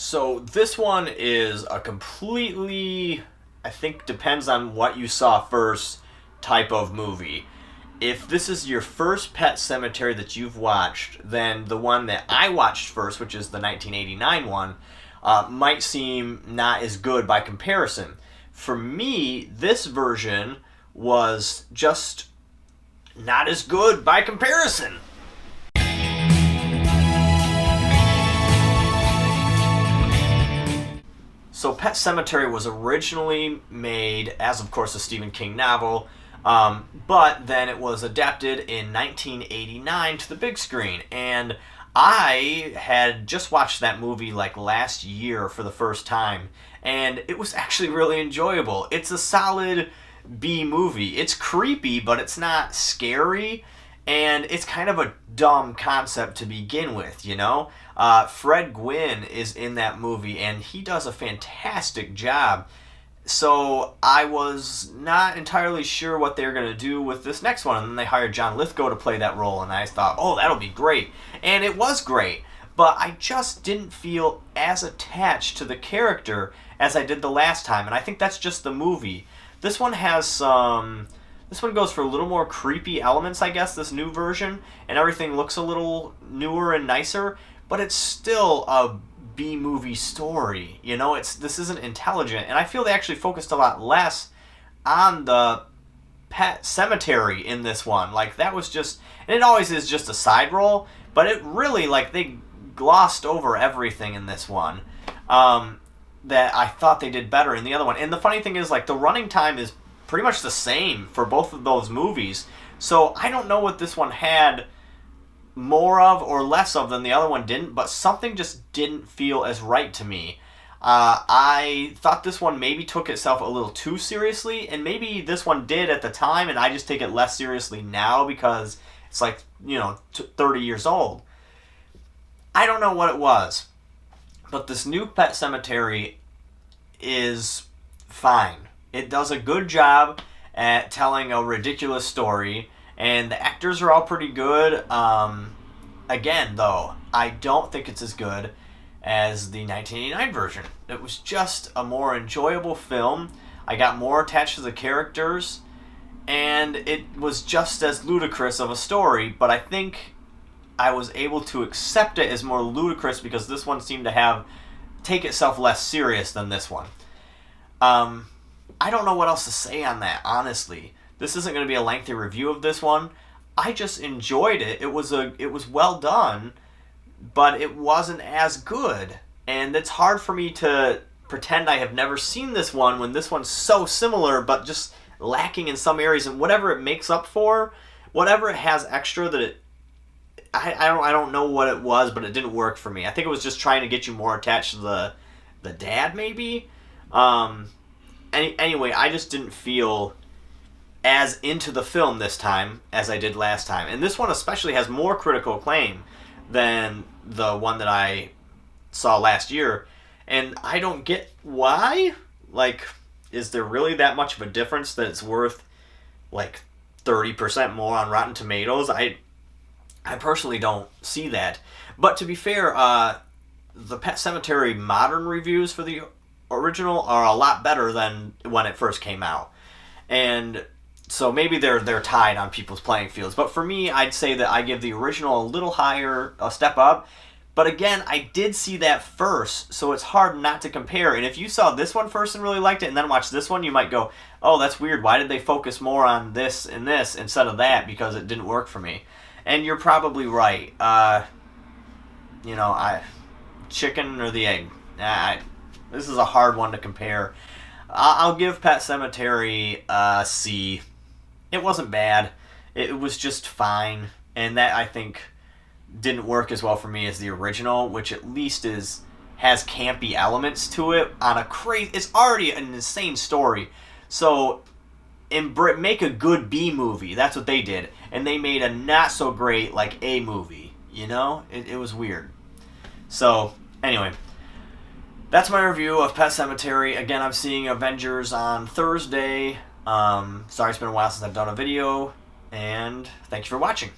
So this one is a completely, I think depends on what you saw first, type of movie. If this is your first Pet Semetary that you've watched, then the one that I watched first, which is the 1989 one, might seem not as good by comparison. For me, this version was just not as good by comparison. So Pet Semetary was originally made as, of course, a Stephen King novel, but then it was adapted in 1989 to the big screen. And I had just watched that movie like last year for the first time, and it was actually really enjoyable. It's a solid B movie. It's creepy, but it's not scary, and it's kind of a dumb concept to begin with, you know? Fred Gwynn is in that movie, and he does a fantastic job. So I was not entirely sure what they were going to do with this next one, and then they hired John Lithgow to play that role, and I thought, oh, that'll be great. And it was great, but I just didn't feel as attached to the character as I did the last time, and I think that's just the movie. This one has some... This one goes for a little more creepy elements, I guess, this new version, and everything looks a little newer and nicer, but it's still a B-movie story. You know, this isn't intelligent, and I feel they actually focused a lot less on the Pet Semetary in this one. Like, that was just, and it always is just a side role, but it really, like, they glossed over everything in this one that I thought they did better in the other one. And the funny thing is, like, the running time is pretty much the same for both of those movies, so I don't know what this one had more of or less of than the other one didn't, but something just didn't feel as right to me. I thought this one maybe took itself a little too seriously, and maybe this one did at the time, and I just take it less seriously now because it's like, 30 years old. I don't know what it was, but this new Pet Semetary is fine. It does a good job at telling a ridiculous story, and the actors are all pretty good. Again, though, I don't think it's as good as the 1989 version. It was just a more enjoyable film. I got more attached to the characters, and it was just as ludicrous of a story, but I think I was able to accept it as more ludicrous because this one seemed to take itself less serious than this one. I don't know what else to say on that, honestly. This isn't going to be a lengthy review of this one. I just enjoyed it. It was well done, but it wasn't as good. And it's hard for me to pretend I have never seen this one when this one's so similar, but just lacking in some areas. And whatever it makes up for, whatever it has extra that I don't know what it was, but it didn't work for me. I think it was just trying to get you more attached to the dad, maybe. Anyway, I just didn't feel as into the film this time as I did last time. And this one especially has more critical acclaim than the one that I saw last year. And I don't get why. Like, is there really that much of a difference that it's worth, like, 30% more on Rotten Tomatoes? I personally don't see that. But to be fair, the Pet Semetary modern reviews for the original are a lot better than when it first came out. And so maybe they're tied on people's playing fields. But for me, I'd say that I give the original a little higher, a step up. But again, I did see that first, so it's hard not to compare. And if you saw this one first and really liked it, and then watched this one, you might go, oh, that's weird. Why did they focus more on this and this instead of that? Because it didn't work for me. And you're probably right. Chicken or the egg? This is a hard one to compare. I'll give Pet Semetary a C. It wasn't bad. It was just fine. And that, I think, didn't work as well for me as the original, which at least has campy elements to it. It's already an insane story. So, make a good B movie. That's what they did. And they made a not so great, like, A movie. You know? It was weird. So, anyway. That's my review of Pet Semetary. Again, I'm seeing Avengers on Thursday. Sorry it's been a while since I've done a video. And thank you for watching.